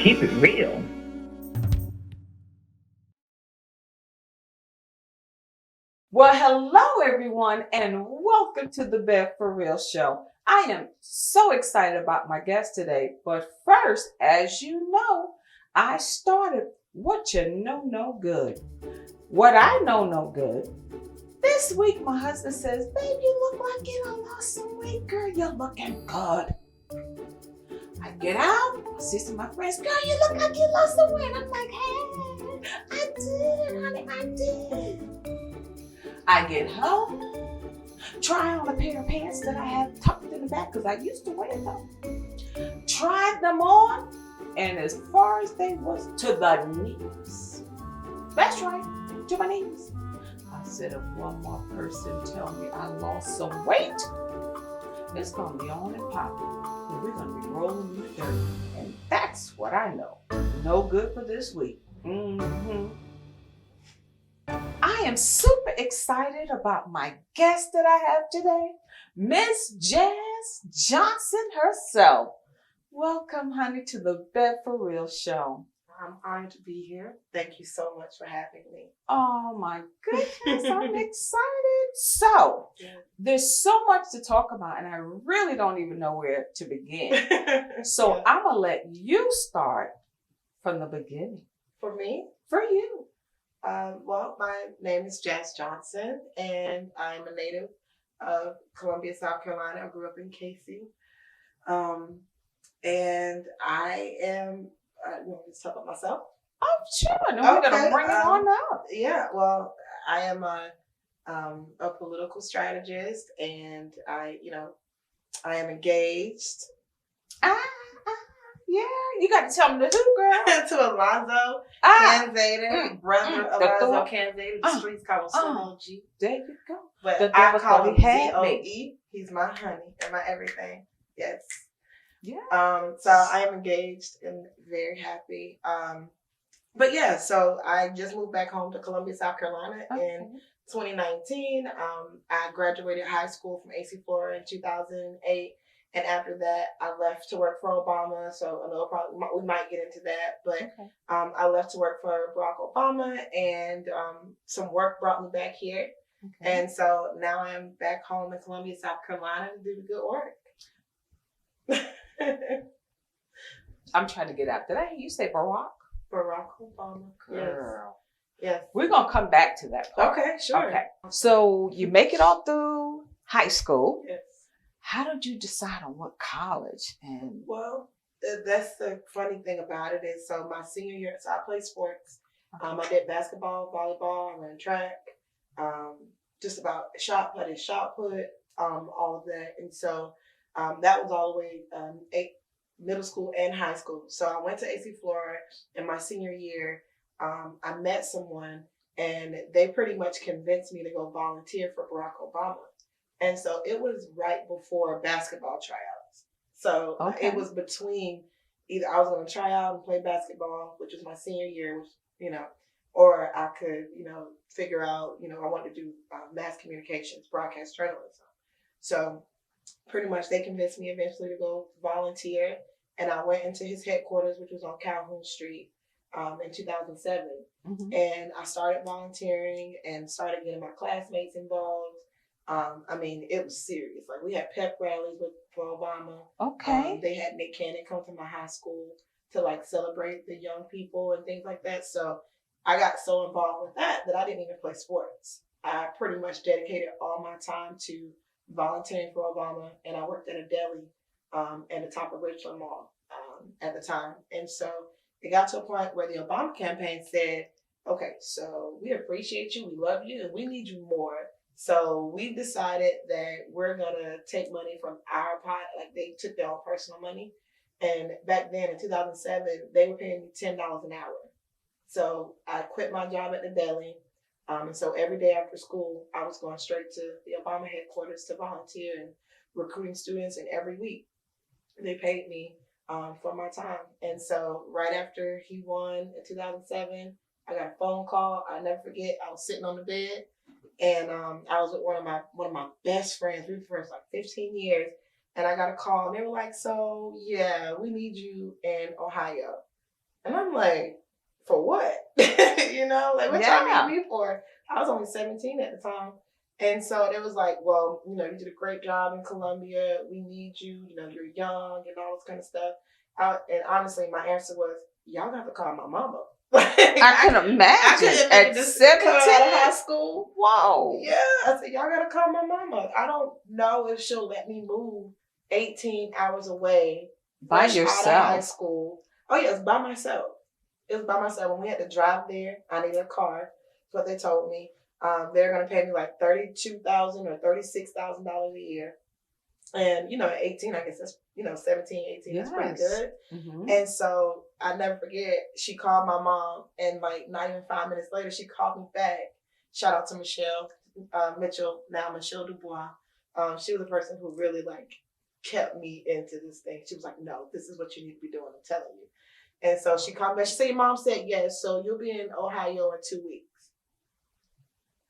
Keep it real. Well, hello everyone, and welcome to the BEV4REAL show. I am so excited about my guest today, but first, as you know, I started what you know no good. What I know no good. This week, my husband says, "Babe, you look like you done lost some weight, girl. You're looking good." I get out, I see some of my friends, "Girl, you look like you lost some weight." I'm like, "Hey, I did, honey, I did." I get home, try on a pair of pants that I have tucked in the back because I used to wear them. Tried them on, and as far as they was to the knees. That's right, to my knees. I said, if one more person tell me I lost some weight, it's gonna be on and popping. And we're gonna be rolling in the dirt. And that's what I know. No good for this week. I am super excited about my guest that I have today, Miss Jazz Johnson herself. Welcome, honey, to the BEV4REAL show. I'm honored to be here. Thank you so much for having me. Oh my goodness, I'm excited. So, there's so much to talk about, and I really don't even know where to begin. So, I'm going to let you start from the beginning. For me? For you. Well, my name is Jazz Johnson, and I'm a native of Columbia, South Carolina. I grew up in Casey. And I am, you want me to talk about myself? Oh, sure. No, we're going to bring it on up. Yeah, well, I am a political strategist, and I am engaged. Yeah, you got to tell me the who, girl. To Alonzo Canzader, brother of Alonzo Canzader. The streets call him Slow G. There you go. But I call him Z-O-E. He's my honey and my everything. Yes. Yeah. So I am engaged and very happy. But yeah, so I just moved back home to Columbia, South Carolina in 2019. I graduated high school from AC4 in 2008. And after that, I left to work for Obama. So I know we might get into that. But I left to work for Barack Obama, and some work brought me back here. Okay. And so now I'm back home in Columbia, South Carolina to do the good work. I'm trying to get out. Did I hear you say Barack? Barack Obama. Girl. Yes. We're going to come back to that part. Okay, sure. Okay. So you make it all through high school. Yes. How did you decide on what college? And well, that's the funny thing about it is, so my senior year, so I played sports. Okay. I did basketball, volleyball, I ran track, just about shot put, all of that. And so that was all the way middle school and high school. So I went to AC Florida in my senior year. I met someone, and they pretty much convinced me to go volunteer for Barack Obama. And so it was right before basketball tryouts. So it was between either I was going to try out and play basketball, which was my senior year, which, or I could, figure out, I wanted to do mass communications, broadcast journalism. So pretty much they convinced me eventually to go volunteer. And I went into his headquarters, which was on Calhoun Street, in 2007. Mm-hmm. And I started volunteering and started getting my classmates involved. It was serious. Like, we had pep rallies for Obama. Okay. They had Nick Cannon come to my high school to celebrate the young people and things like that. So I got so involved with that I didn't even play sports. I pretty much dedicated all my time to volunteering for Obama, and I worked at a deli at the top of Richland Mall at the time. And so it got to a point where the Obama campaign said, okay, so we appreciate you, we love you, and we need you more. So we decided that we're going to take money from our pot. Like, they took their own personal money. And back then in 2007, they were paying me $10 an hour. So I quit my job at the deli. And so every day after school, I was going straight to the Obama headquarters to volunteer and recruiting students. And every week they paid me for my time. And so right after he won in 2007, I got a phone call. I'll never forget. I was sitting on the bed. And I was with one of my best friends. We were friends like 15 years. And I got a call, and they were like, so, yeah, we need you in Ohio. And I'm like, for what? You know, like what y'all need me for? I was only 17 at the time. And so it was like, well, you know, you did a great job in Columbia. We need you. You know, you're young and all this kind of stuff. And honestly, my answer was, y'all have to call my mama. I can imagine. I couldn't at 17 out of high school. Whoa. Yeah, I said, y'all gotta call my mama. I don't know if she'll let me move 18 hours away by yourself out of high school. Oh yeah, it's by myself. It was by myself. When we had to drive there, I needed a car. That's what they told me. They're gonna pay me like $32,000 or $36,000 a year. And, you know, at 18, I guess that's, you know, 17, 18, that's pretty good. Mm-hmm. And so I never forget, she called my mom, and like not even 5 minutes later, she called me back. Shout out to Michelle Mitchell, now Michelle Dubois. She was the person who really like kept me into this thing. She was like, no, this is what you need to be doing, I'm telling you. And so she called me back. She said, your mom said yes, so you'll be in Ohio in 2 weeks.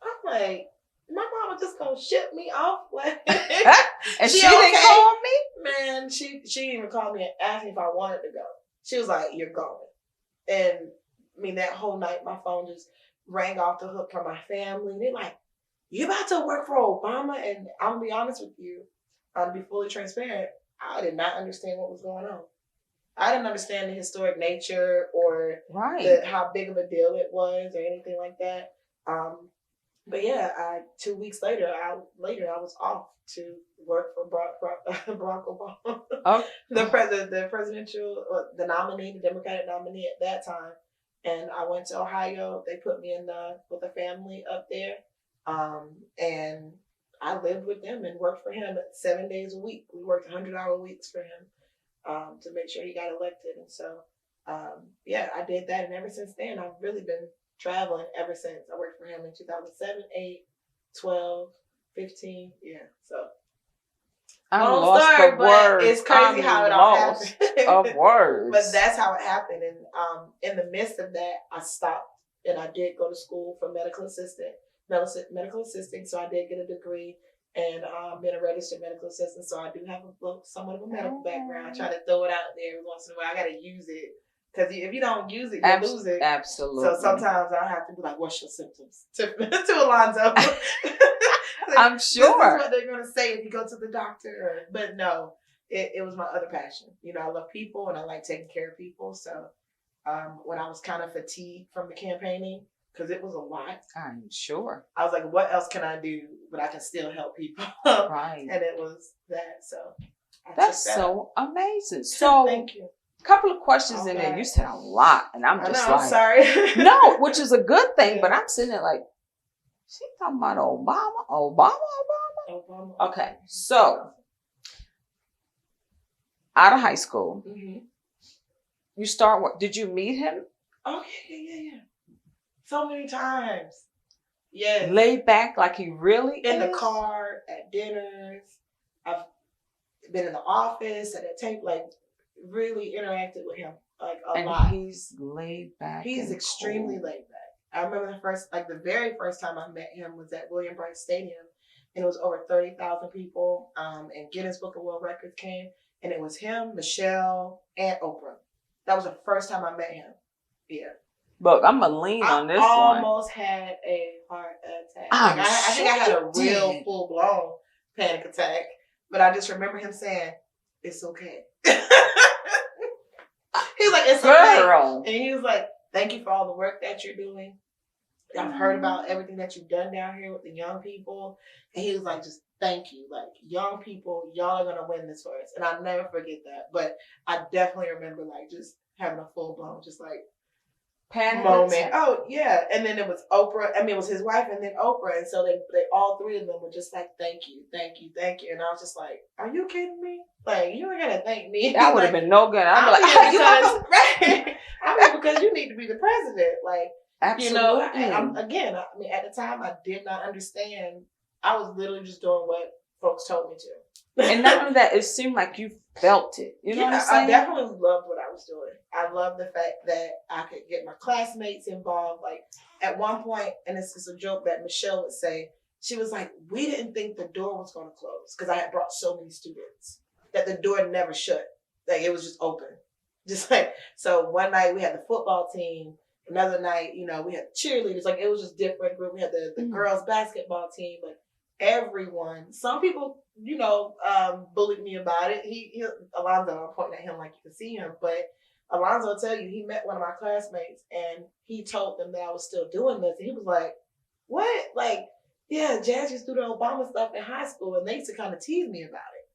I'm like, my mama just gonna ship me off? Like, and she didn't call me? Man, she didn't even call me and ask me if I wanted to go. She was like, you're going. And I mean, that whole night, my phone just rang off the hook from my family. They're like, you about to work for Obama? And I'm gonna be honest with you, to be fully transparent, I did not understand what was going on. I didn't understand the historic nature or how big of a deal it was or anything like that. But yeah, 2 weeks later, I was off to work for Barack Obama, the presidential, the nominee, the Democratic nominee at that time. And I went to Ohio. They put me in with a family up there, and I lived with them and worked for him 7 days a week. We worked 100-hour weeks for him to make sure he got elected. And so, yeah, I did that. And ever since then, I've really been traveling ever since. I worked for him in 2007, 8, 12, 15. Yeah, so. I'm lost for words. It's crazy how it all happened. Of words. But that's how it happened. And in the midst of that, I stopped and I did go to school for medical assisting. So I did get a degree and been a registered medical assistant. So I do have somewhat of a medical background. I try to throw it out there every once in a while. I got to use it. Because if you don't use it, you lose it. Absolutely. So sometimes I have to be like, what's your symptoms? To Alonzo. I'm sure. This is what they're going to say if you go to the doctor. But no, it was my other passion. You know, I love people and I like taking care of people. So when I was kind of fatigued from the campaigning, because it was a lot. I'm sure. I was like, what else can I do, but I can still help people? Right. And it was that. So that's so amazing. So thank you. Couple of questions in there. You said a lot, and I'm just like, I'm sorry. No, which is a good thing, but I'm sitting there like, she talking about Obama. Okay, so out of high school, you start what? Did you meet him? Oh yeah. So many times. Yeah. Laid back like he really in is? The car, at dinners. I've been in the office, at a tape, like really interacted with him like a lot. And he's laid back. He's extremely laid back. I remember the very first time I met him was at William Bright Stadium, and it was over 30,000 people. And Guinness Book of World Records came, and it was him, Michelle, and Oprah. That was the first time I met him. Yeah. Look, I'm gonna lean on this one. I almost had a heart attack. I think I had a real full blown panic attack, but I just remember him saying, "It's okay." He was like, "It's okay," and he was like, "Thank you for all the work that you're doing. I've heard about everything that you've done down here with the young people." And he was like, "Just thank you. Like, young people, y'all are gonna win this for us." And I'll never forget that. But I definitely remember like just having a full blown, just like panic moment. Attack. Oh yeah. And then it was Oprah. I mean, it was his wife and then Oprah. And so they all three of them were just like, "Thank you, thank you, thank you." And I was just like, "Are you kidding me? Like, you ain't gotta thank me." That would have been no good. I'd be like, right. I mean, because you need to be the president. Like, absolutely. You know, I mean, at the time, I did not understand. I was literally just doing what folks told me to. And not only that, it seemed like you felt it. You know what I'm saying? I definitely loved what I was doing. I loved the fact that I could get my classmates involved. Like, at one point, and this is a joke that Michelle would say, she was like, "We didn't think the door was going to close," because I had brought so many students that the door never shut. Like, it was just open. Just like, so one night we had the football team. Another night, we had cheerleaders. Like, it was just different group. We had the girls basketball team. Like, everyone. Some people, bullied me about it. Alonzo, I'm pointing at him like you can see him, but Alonzo will tell you he met one of my classmates and he told them that I was still doing this, and he was like, "What? Like, yeah, Jazz used to do the Obama stuff in high school, and they used to kind of tease me about it."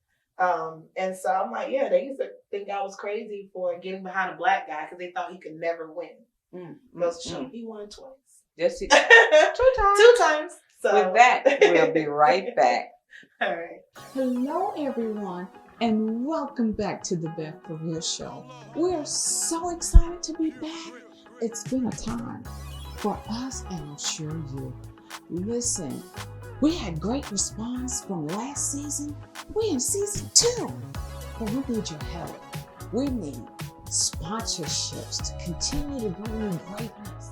And so I'm like, yeah, they used to think I was crazy for getting behind a black guy because they thought he could never win. He won twice. Yes, he two times. Two times. So with that, we'll be right back. All right. Hello, everyone, and welcome back to the BEV4REAL show. We're so excited to be back. It's been a time for us, and I'm sure you. Listen, we had great response from last season. We're in season 2, but we need your help. We need sponsorships to continue to bring you greatness.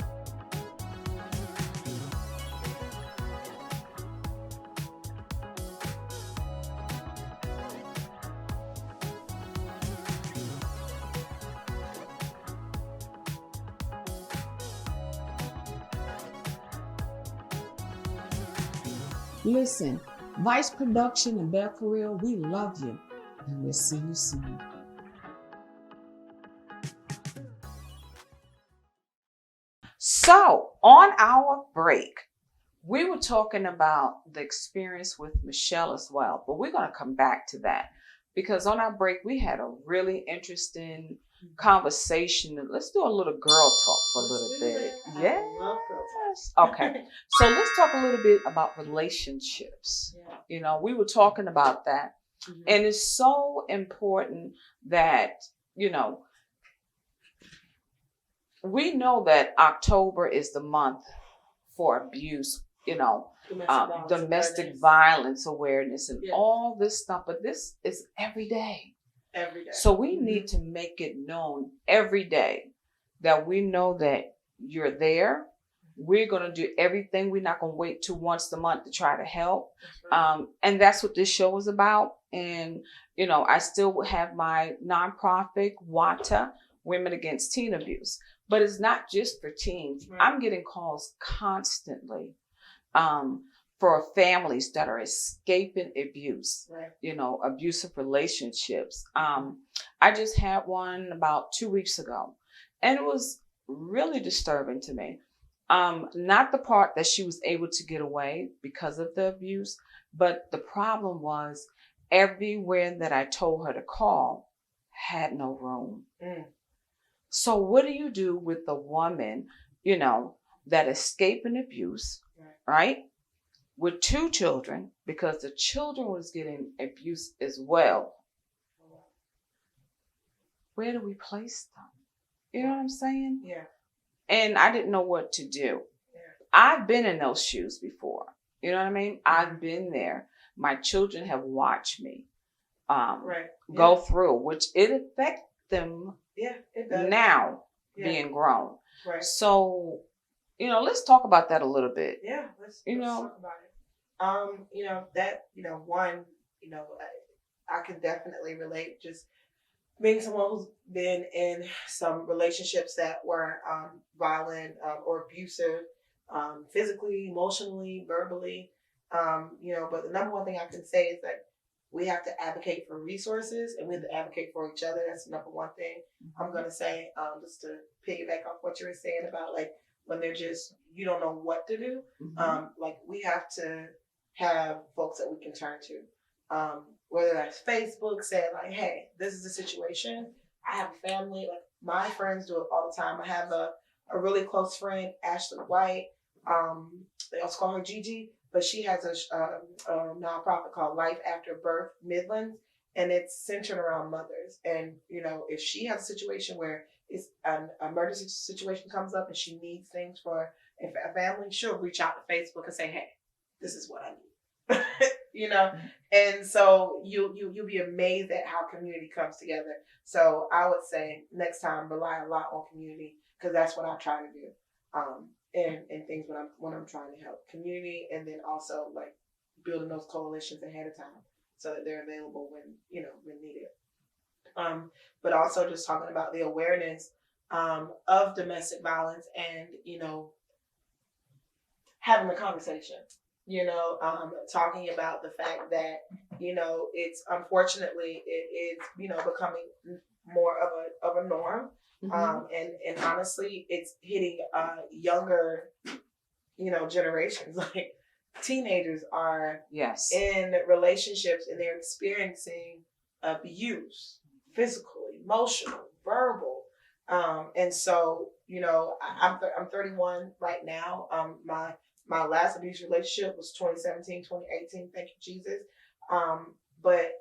Listen, Vice Production and BEV4REAL, we love you, and we'll see you soon. So, on our break, we were talking about the experience with Michelle as well, but we're going to come back to that because on our break, we had a really interesting conversation. Let's do a little girl talk for a little bit. Yes. Okay. So let's talk a little bit about relationships. Yeah. We were talking about that. Mm-hmm. And it's so important that, we know that October is the month for abuse, domestic violence awareness and all this stuff. But this is every day. Every day. So we need to make it known every day that we know that you're there. We're going to do everything. We're not going to wait till once a month to try to help. And that's what this show is about. And, I still have my nonprofit, WATA, Women Against Teen Abuse. But it's not just for teens. Right. I'm getting calls constantly for families that are escaping abuse, right. Abusive relationships. I just had one about 2 weeks ago, and it was really disturbing to me. Not the part that she was able to get away because of the abuse, but the problem was everywhere that I told her to call had no room. So what do you do with the woman, that escaping abuse, right? With 2 children, because the children was getting abuse as well. Where do we place them? You know what I'm saying? Yeah. And I didn't know what to do. Yeah. I've been in those shoes before. You know what I mean? I've been there. My children have watched me go through, which it affects them it does. Now being grown. Right. So, let's talk about that a little bit. Yeah, let's talk about it. One, I can definitely relate. Just being someone who's been in some relationships that were violent or abusive, physically, emotionally, verbally. But the number one thing I can say is that we have to advocate for resources and we have to advocate for each other. That's the number one thing I'm going to say, just to piggyback off what you were saying about like when they're just, you don't know what to do. Like we have to have folks that we can turn to. Whether that's Facebook saying like, hey, this is the situation. I have a family. Like my friends do it all the time. I have a really close friend, Ashley White. They also call her Gigi. But she has a nonprofit called Life After Birth Midlands, and it's centered around mothers. And, if she has a situation where it's an emergency situation comes up and she needs things for a family, she'll reach out to Facebook and say, hey, this is what I need. And so you'll be amazed at how community comes together. So I would say next time rely a lot on community because that's what I try to do. And things when I'm trying to help community, and then also like building those coalitions ahead of time so that they're available when needed. but also just talking about the awareness of domestic violence and, having the conversation, talking about the fact that, it's unfortunately it is, becoming more of a norm. And honestly, it's hitting younger, generations. Like teenagers are in relationships and they're experiencing abuse, physical, emotional, verbal. And so, I'm 31 right now. My last abuse relationship was 2017, 2018. Thank you, Jesus. But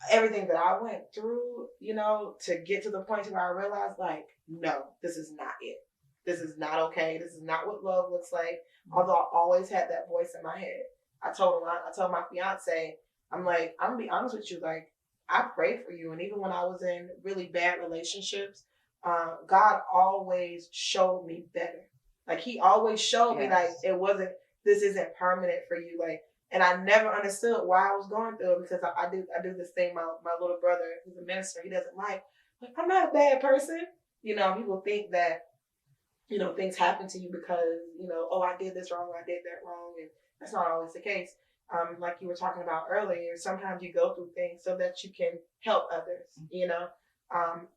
everything that I went through, to get to the point where I realized, like, no, this is not it. This is not okay. This is not what love looks like. Although I always had that voice in my head. I told my fiance, I'm like, I'm gonna be honest with you, like, I prayed for you. And even when I was in really bad relationships, God always showed me better. Like he always showed me like this isn't permanent for you. Like, and I never understood why I was going through it because I do this thing. My little brother, who's a minister, he doesn't like I'm not a bad person. People think that, things happen to you because, oh, I did this wrong, I did that wrong. And that's not always the case. Like you were talking about earlier, sometimes you go through things so that you can help others,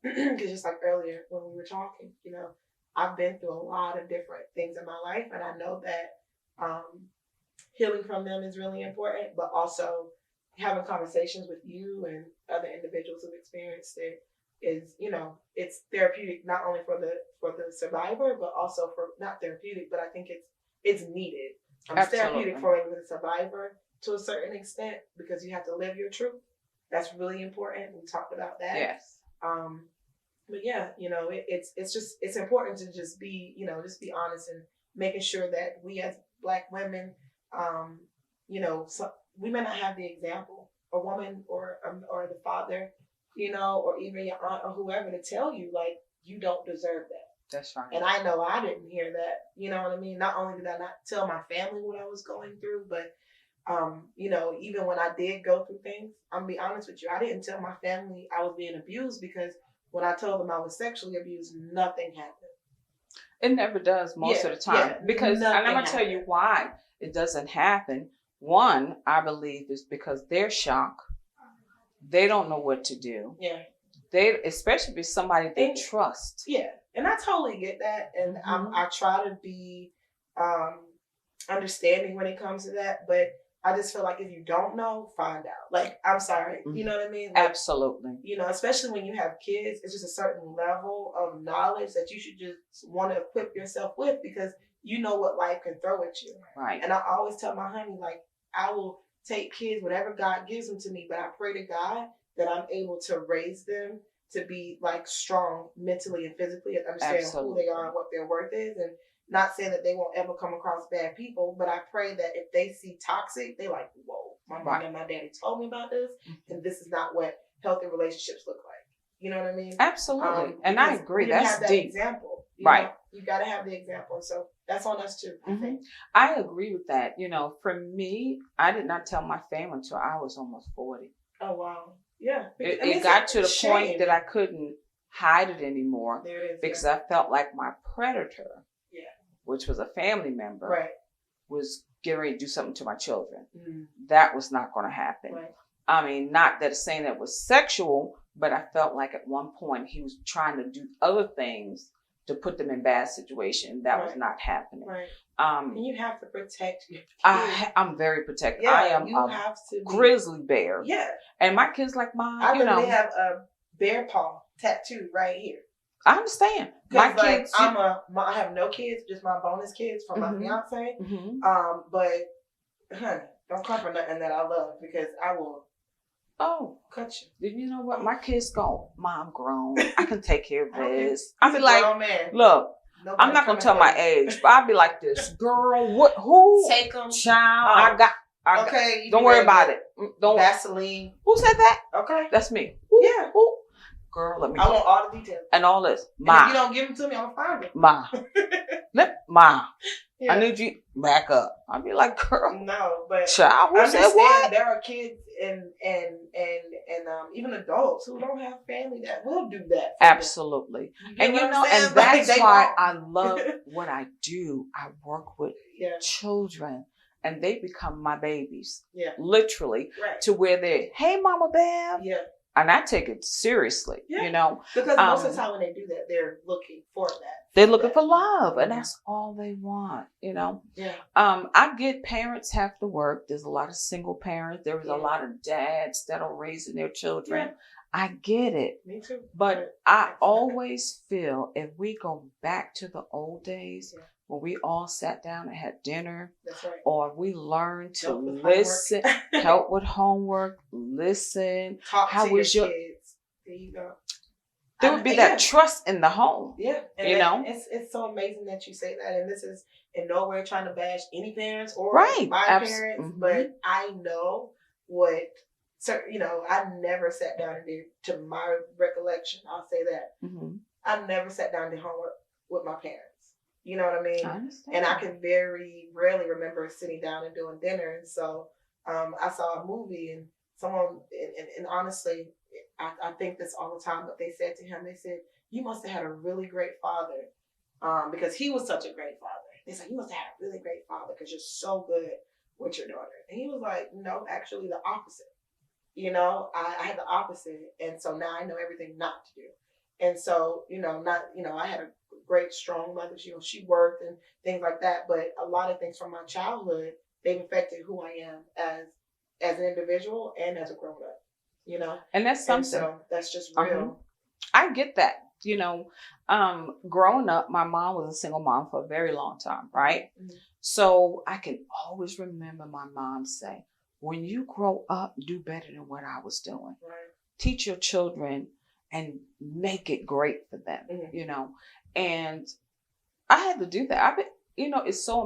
because just like earlier when we were talking, I've been through a lot of different things in my life, and I know that healing from them is really important, but also having conversations with you and other individuals who've experienced it is, it's therapeutic, not only for the survivor, but also for not therapeutic, but I think it's needed. It's therapeutic for the survivor to a certain extent because you have to live your truth. That's really important. We talked about that. Yes. But yeah, it's important to just be honest and making sure that we as Black women, we may not have the example, a woman or the father, or even your aunt or whoever to tell you like you don't deserve that. That's right. And I know I didn't hear that. You know what I mean? Not only did I not tell my family what I was going through, but even when I did go through things, I'm gonna be honest with you, I didn't tell my family I was being abused because when I told them I was sexually abused, nothing happened. It never does most of the time. Because, and I'm going to tell you why it doesn't happen. One, I believe, is because they're shocked. They don't know what to do. Yeah. Especially if somebody they trust. Yeah. And I totally get that. And I try to be understanding when it comes to that. But I just feel like if you don't know, find out. Like, I'm sorry. You know what I mean? Like, absolutely. Especially when you have kids, it's just a certain level of knowledge that you should just want to equip yourself with because you know what life can throw at you. Right. And I always tell my honey, like, I will take kids whenever God gives them to me, but I pray to God that I'm able to raise them to be like strong mentally and physically and understand who they are and what their worth is. And not saying that they won't ever come across bad people, but I pray that if they see toxic, they like, whoa, my mom and my daddy told me about this, and this is not what healthy relationships look like. You know what I mean? Absolutely. And I agree. That's that deep. Example. Right. You got to have the example. So that's on us too, I think. I agree with that. For me, I did not tell my family until I was almost 40. Oh, wow. Yeah. It got to the point that I couldn't hide it anymore because I felt like my predator, which was a family member, was getting ready to do something to my children. That was not going to happen. Right. I mean, not that it's saying that it was sexual, but I felt like at one point he was trying to do other things to put them in bad situations. That was not happening. Right. And you have to protect your kids. I'm very protective. Yeah, I am grizzly bear. Yeah. And my kids like mine, I literally have a bear paw tattooed right here. I understand. My kids, I have no kids, just my bonus kids from my fiance. But honey, don't come for nothing that I love because I will cut you. You know what? My kids go, Mom, grown. I can take care of this. I'll be like, look, I'm not gonna tell my age, but I'll be like this, girl. Who? Take them, child. Okay. Don't worry about it. Don't. Vaseline. Who said that? Okay. That's me. Yeah. Who? Girl, let me. I want all the details. And all this. Ma. If you don't give them to me, I'm gonna find them. Ma. Ma. I need you back up. I'd be like, girl, no, but child, who said understand what? there are kids and even adults who don't have family that will do that. Absolutely. And you know, and that's why I love what I do. I work with children and they become my babies. Yeah. Literally. Right. To where they're, hey, Mama Bev. Yeah. And I take it seriously, you know. Because most of the time when they do that, they're looking for that. They're looking for love, and that's all they want, you know. Yeah. I get parents have to work. There's a lot of single parents. There is a lot of dads that are raising their children. Yeah. I get it. Me too. But I always feel if we go back to the old days when we all sat down and had dinner, or we learned to listen, help with homework, listen. Talk how to was your kids. There you go. There would be that trust in the home. Yeah. And you know? It's so amazing that you say that. And this is in no way trying to bash any parents or my parents, but I know what, you know, I never sat down and did, to my recollection, I'll say that. Mm-hmm. I never sat down and did homework with my parents. You know what I mean? I understand. And I can very rarely remember sitting down and doing dinner. And so I saw a movie and someone, and honestly, I think this all the time, but they said to him, they said, you must have had a really great father because he was such a great father. They said, you must have had a really great father because you're so good with your daughter. And he was like, no, actually the opposite. You know, I had the opposite. And so now I know everything not to do. And so, I had a great, strong mother. She worked and things like that. But a lot of things from my childhood, they've affected who I am as an individual and as a grown up, you know? And that's something. And so that's just real. I get that. You know, growing up, my mom was a single mom for a very long time, right? Mm-hmm. So I can always remember my mom say, when you grow up, do better than what I was doing. Right. Teach your children and make it great for them, you know? And I had to do that. It's so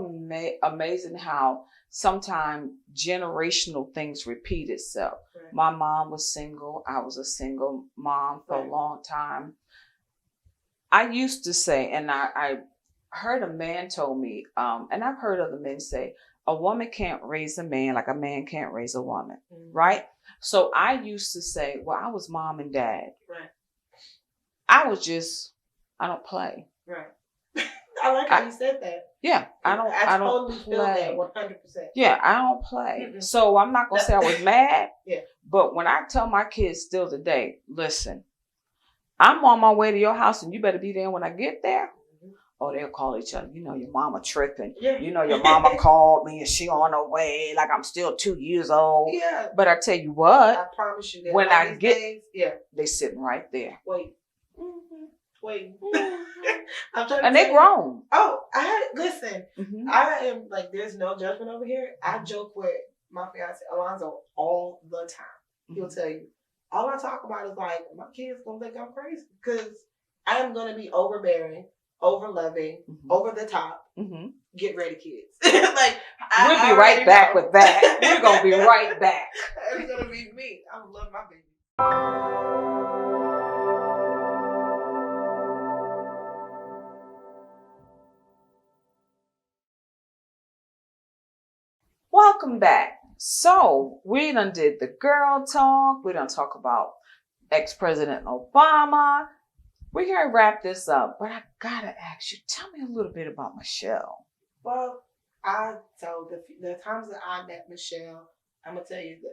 amazing how sometimes generational things repeat itself. Right. My mom was single. I was a single mom for a long time. I used to say, and I heard a man told me, and I've heard other men say, a woman can't raise a man like a man can't raise a woman, right? So I used to say, well, I was mom and dad. Right. I don't play. Right. I like how you said that. Yeah, I totally feel that 100%. Yeah, I don't play. Mm-hmm. So I'm not going to say I was mad. Yeah. But when I tell my kids still today, listen, I'm on my way to your house and you better be there when I get there. Oh, they'll call each other. You know, your mama tripping. Yeah. You know, your mama called me and she on her way. Like I'm still 2 years old. Yeah. But I tell you what. I promise you that. When I get, they sitting right there. Wait. Mm-hmm. Wait. I'm trying to and they grown. Oh, listen. Mm-hmm. I am like, there's no judgment over here. I joke with my fiance Alonzo all the time. Mm-hmm. He'll tell you. All I talk about is like, my kids gonna think I'm crazy because I am gonna be overbearing. Over loving, over the top. Mm-hmm. Get ready, kids. We'll be right back with that. We're gonna be right back. It's gonna be me. I love my baby. Welcome back. So we done did the girl talk. We done talk about ex-President Obama. We're going to wrap this up, but I got to ask you, tell me a little bit about Michelle. Well, the times that I met Michelle, I'm going to tell you this.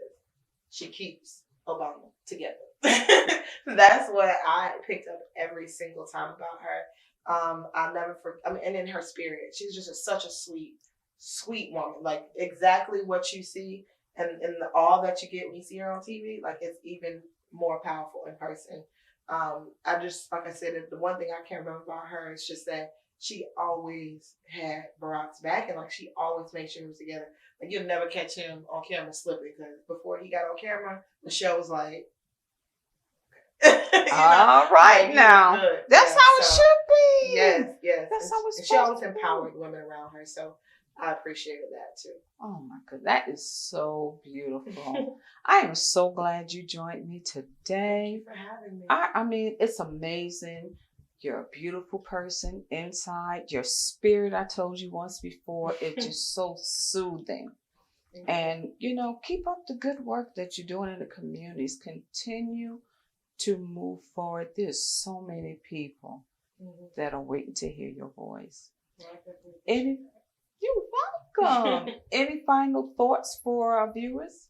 She keeps Obama together. That's what I picked up every single time about her. I'll never forget, and in her spirit, she's just such a sweet woman. Like exactly what you see and all that you get when you see her on TV, like it's even more powerful in person. I just, like I said, the one thing I can't remember about her is just that she always had Barack's back and like she always made sure he was together. Like you'll never catch him on camera slipping because before he got on camera, Michelle was like, all right now. That's how it should be. Yes. That's how it's supposed to be. She always empowered women around her, so I appreciated that too. Oh my God, that is so beautiful. I am so glad you joined me today. Thank you for having me. I mean, it's amazing. You're a beautiful person inside. Your spirit, I told you once before, it's just so soothing. And, keep up the good work that you're doing in the communities. Continue to move forward. There's so many people that are waiting to hear your voice. Any, you're welcome. Any final thoughts for our viewers?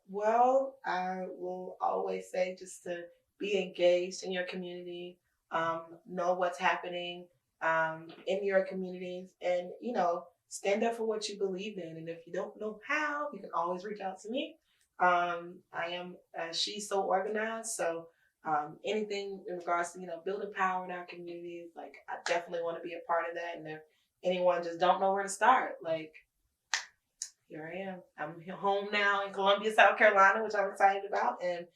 Well, I will always say just to be engaged in your community, know what's happening in your communities, and stand up for what you believe in. And if you don't know how, you can always reach out to me. I am She's So Organized, so anything in regards to building power in our communities, like I definitely want to be a part of that. And if anyone just don't know where to start, like here I am. I'm home now in Columbia, South Carolina, which I'm excited about, and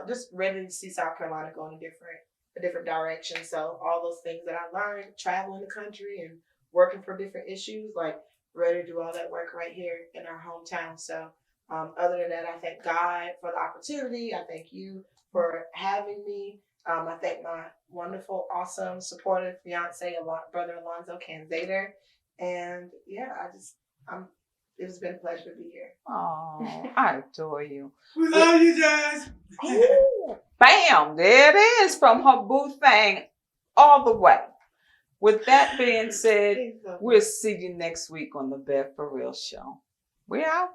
just ready to see South Carolina go in a different direction. So all those things that I learned traveling the country and working for different issues, like ready to do all that work right here in our hometown. So other than that, I thank God for the opportunity. I thank you for having me. I thank my wonderful, awesome, supportive fiance, brother Alonzo Canzader. And yeah, it's been a pleasure to be here. Oh, I adore you. We love you guys. Ooh, bam, there it is from her boo thing all the way. With that being said, we'll see you next week on the BEV4REAL show. We out.